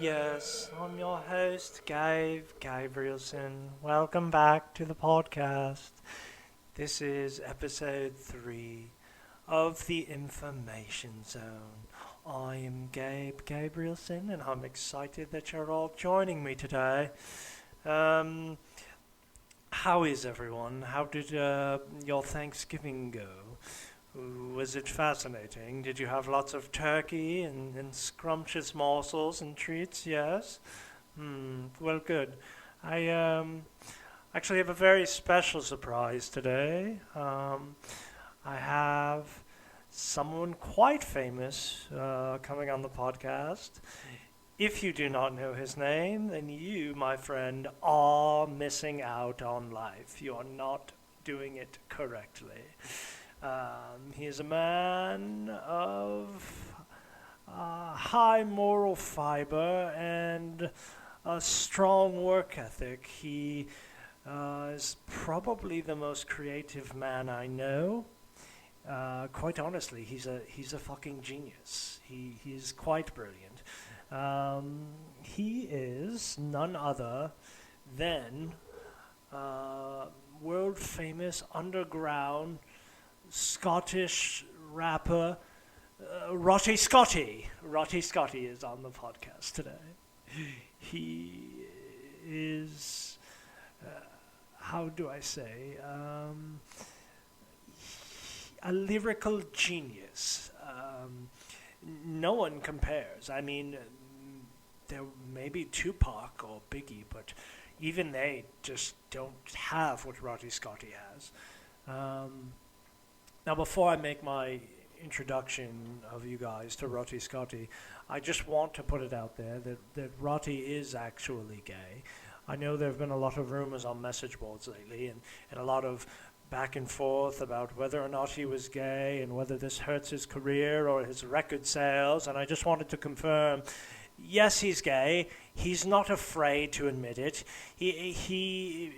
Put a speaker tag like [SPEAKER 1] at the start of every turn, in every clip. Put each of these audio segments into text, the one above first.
[SPEAKER 1] Yes, I'm your host, Gabrielson. Welcome back to the podcast. This is episode 3 of the Information Zone. I am Gabrielson, and I'm excited that you're all joining me today. How is everyone? How did your Thanksgiving go? Was it fascinating? Did you have lots of turkey and scrumptious morsels and treats? Yes? Well, good. I actually have a very special surprise today. I have someone quite famous coming on the podcast. If you do not know his name, then you, my friend, are missing out on life. You are not doing it correctly. He is a man of high moral fiber and a strong work ethic. He is probably the most creative man I know. Quite honestly, he's a fucking genius. He's quite brilliant. He is none other than world famous underground Scottish rapper Rotty Scotty. Rotty Scotty is on the podcast today. He is, how do I say, a lyrical genius. No one compares. I mean, there may be Tupac or Biggie, but even they just don't have what Rotty Scotty has. Now, before I make my introduction of you guys to Rotty Scotty, I just want to put it out there that Rotty is actually gay. I know there have been a lot of rumors on message boards lately and a lot of back and forth about whether or not he was gay and whether this hurts his career or his record sales, and I just wanted to confirm, yes, he's gay. He's not afraid to admit it. He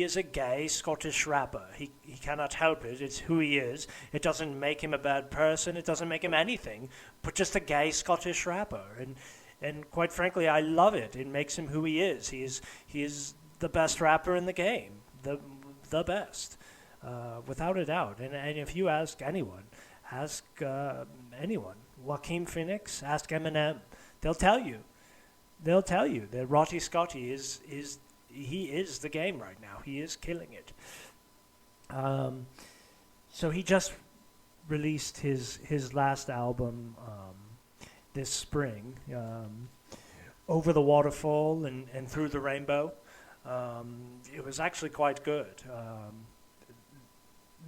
[SPEAKER 1] is a gay Scottish rapper. He cannot help it. It's who he is. It doesn't make him a bad person. It doesn't make him anything, but just a gay Scottish rapper. And quite frankly, I love it. It makes him who he is. He is the best rapper in the game. The best, without a doubt. And if you ask anyone, Joaquin Phoenix, ask Eminem, they'll tell you that Rotty Scotty is the game right now. He is killing it. So he just released his last album this spring, Over the Waterfall and Through the Rainbow. It was actually quite good.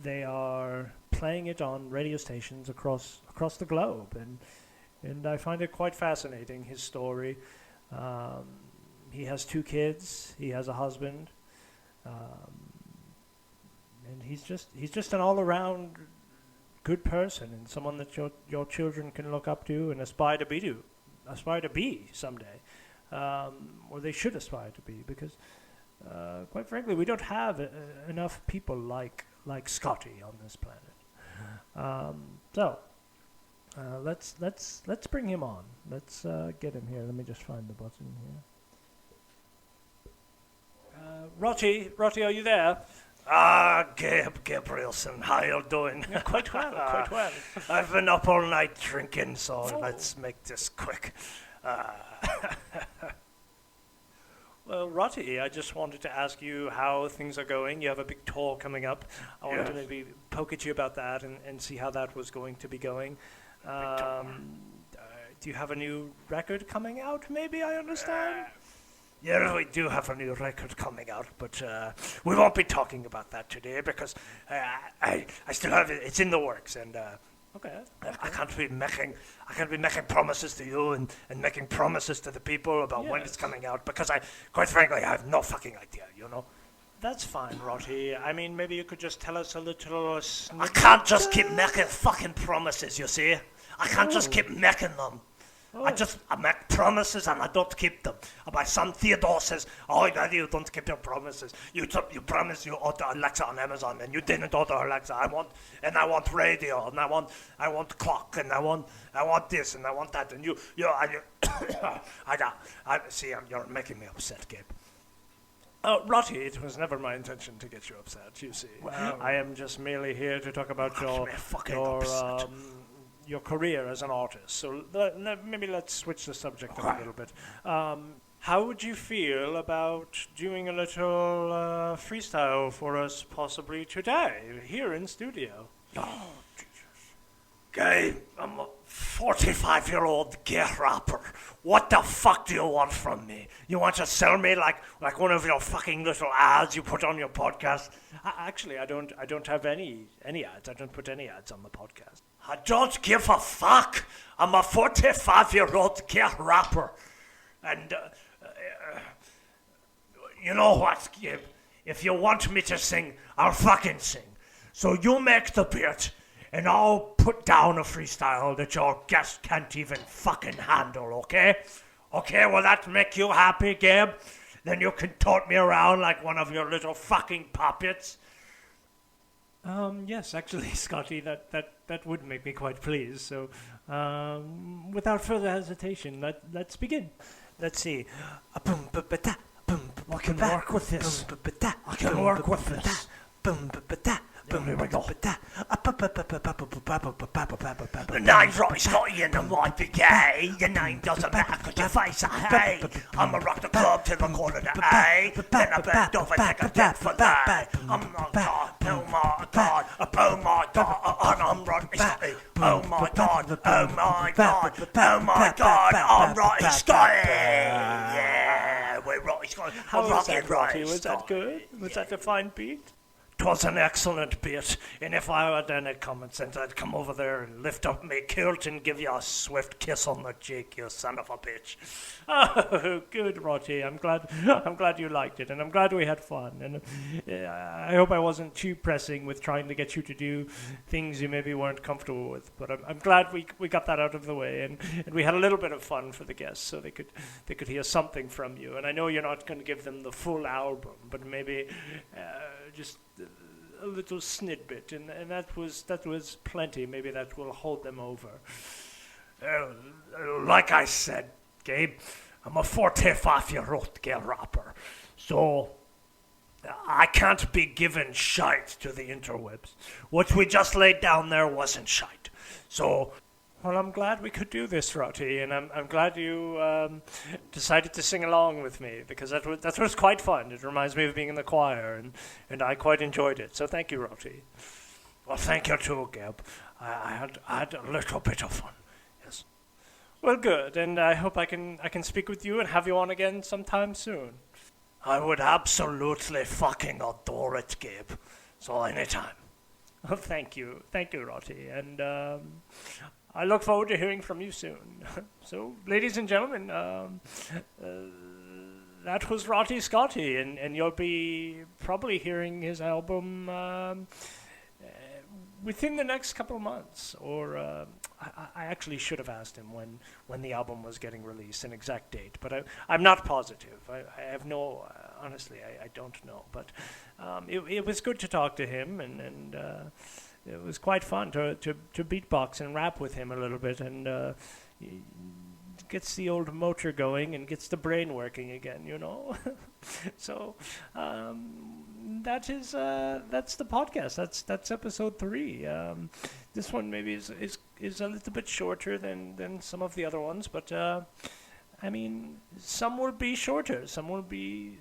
[SPEAKER 1] They are playing it on radio stations across the globe, and I find it quite fascinating, his story. He has 2 kids. He has a husband, and he's just an all-around good person and someone that your children can look up to and aspire to be someday, or they should aspire to be, because quite frankly, we don't have enough people like Scotty on this planet. So let's bring him on. Let's get him here. Let me just find the button here. Rotty, are you there?
[SPEAKER 2] Gabrielson, how you doing?
[SPEAKER 1] Yeah, quite well.
[SPEAKER 2] I've been up all night drinking, so let's make this quick.
[SPEAKER 1] Well, Rotty, I just wanted to ask you how things are going. You have a big tour coming up. I wanted to maybe poke at you about that and see how that was going to be going. Do you have a new record coming out, maybe, I understand?
[SPEAKER 2] Yeah, we do have a new record coming out, but we won't be talking about that today because I still have it. It's in the works, and
[SPEAKER 1] Okay.
[SPEAKER 2] I can't be making promises to you and making promises to the people about when it's coming out because quite frankly, I have no fucking idea.
[SPEAKER 1] That's fine, Rotty. I mean, maybe you could just tell us a little
[SPEAKER 2] I can't just keep making fucking promises. You see, I can't just keep making them. I make promises and I don't keep them. And my son Theodore says, "Oh, Daddy, you don't keep your promises. You promised you order Alexa on Amazon and you didn't order Alexa. I want radio and I want clock and I want this and I want that and you See, you're making me upset, Gabe.
[SPEAKER 1] Rotty, it was never my intention to get you upset, you see.
[SPEAKER 2] Well,
[SPEAKER 1] I am just merely here to talk about
[SPEAKER 2] upset.
[SPEAKER 1] your career as an artist. So maybe let's switch the subject up a little bit. How would you feel about doing a little freestyle for us possibly today, here in studio?
[SPEAKER 2] Oh, Jesus. Gabe, I'm a 45-year-old gay rapper. What the fuck do you want from me? You want to sell me like one of your fucking little ads you put on your podcast?
[SPEAKER 1] Actually, I don't have any ads. I don't put any ads on the podcast.
[SPEAKER 2] I don't give a fuck. I'm a 45-year-old gay rapper. And, you know what, Gabe? If you want me to sing, I'll fucking sing. So you make the beat, and I'll put down a freestyle that your guest can't even fucking handle, okay? Okay, will that make you happy, Gabe? Then you can tote me around like one of your little fucking puppets.
[SPEAKER 1] Yes, actually, Scotty, that would make me quite pleased. So, without further hesitation, let's begin. Let's see.
[SPEAKER 2] I can work with this. I can work with this. Here we go. The name's Robbie Scotty and I might be gay. Your name doesn't matter cause your face I hate. I'ma rock the club till I call it an A. Then I bend over and take a dip for that. I'm not God, oh my God, oh my God, and I'm Robbie Scotty. Oh my God, oh my God, oh my God, I'm Robbie Scotty. Yeah, we're Robbie Scotty.
[SPEAKER 1] How was that, Rocky? Was that good? Was that a fine beat?
[SPEAKER 2] 'Twas an excellent bit, and if I had any common sense, I'd come over there and lift up my kilt and give you a swift kiss on the cheek, you son of a bitch.
[SPEAKER 1] Oh, good, Rocky. I'm glad you liked it, and I'm glad we had fun. And I hope I wasn't too pressing with trying to get you to do things you maybe weren't comfortable with. But I'm glad we got that out of the way, and we had a little bit of fun for the guests, so they could hear something from you. And I know you're not going to give them the full album, but maybe just a little snidbit, and that was plenty. Maybe that will hold them over.
[SPEAKER 2] Like I said, Gabe, I'm a 45-year-old gay rapper, so I can't be given shite to the interwebs. What we just laid down there wasn't shite. So,
[SPEAKER 1] well, I'm glad we could do this, Rotty, and I'm glad you decided to sing along with me, because that was quite fun. It reminds me of being in the choir, and I quite enjoyed it. So thank you, Rotty.
[SPEAKER 2] Well, thank you too, Gabe. I had a little bit of fun. Yes.
[SPEAKER 1] Well, good, and I hope I can speak with you and have you on again sometime soon.
[SPEAKER 2] I would absolutely fucking adore it, Gabe. So anytime.
[SPEAKER 1] Well, thank you, Rotty, and I look forward to hearing from you soon. So, ladies and gentlemen, that was Rotty Scotty, and you'll be probably hearing his album within the next couple of months. Or I actually should have asked him when the album was getting released, an exact date, but I'm not positive. I have no, honestly, I don't know. But it was good to talk to him, and it was quite fun to beatbox and rap with him a little bit, and gets the old motor going and gets the brain working again, you know. So that's the podcast. That's episode 3. This one maybe is a little bit shorter than some of the other ones, but I mean, some will be shorter, some will be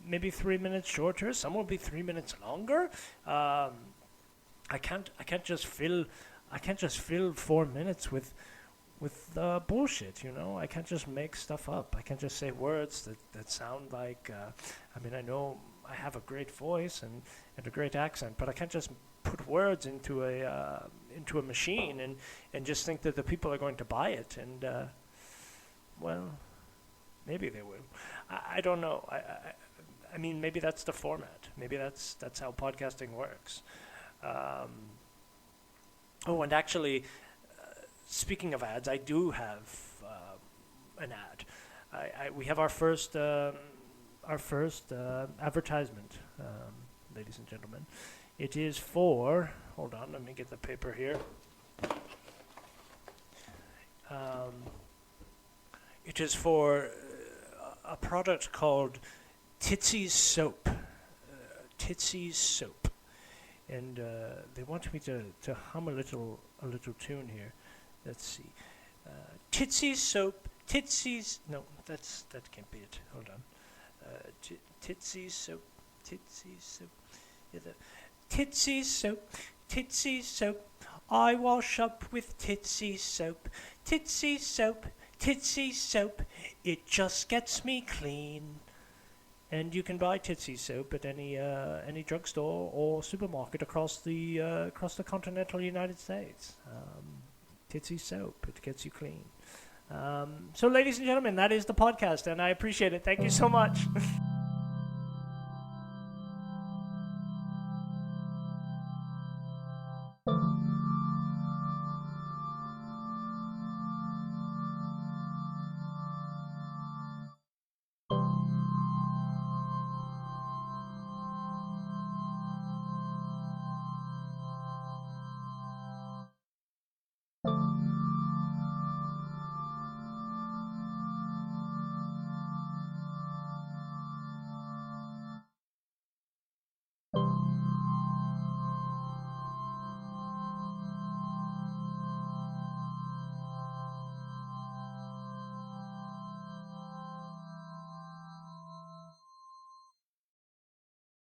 [SPEAKER 1] maybe 3 minutes shorter, some will be 3 minutes longer. I can't just fill 4 minutes with bullshit, you know. I can't just make stuff up. I can't just say words that sound like. I mean, I know I have a great voice and a great accent, but I can't just put words into a machine and just think that the people are going to buy it. And well, maybe they will. I don't know. I mean, maybe that's the format. Maybe that's how podcasting works. Oh, and actually, speaking of ads, I do have an ad. We have our first advertisement, ladies and gentlemen. It is for. Hold on, let me get the paper here. It is for a product called Titsy's Soap. Titsy's Soap. And they want me to hum a little tune here. Let's see. Titsy's Soap. Titsy's... No, that can't be it. Hold on. Titsy's Soap. Titsy's Soap. Yeah, Titsy's Soap. Titsy's Soap. I wash up with Titsy's Soap. Titsy's Soap. Titsy's Soap. It just gets me clean. And you can buy Titsy's Soap at any drugstore or supermarket across the continental United States. Titsy's Soap. It gets you clean. So, ladies and gentlemen, that is the podcast, and I appreciate it. Thank you so much.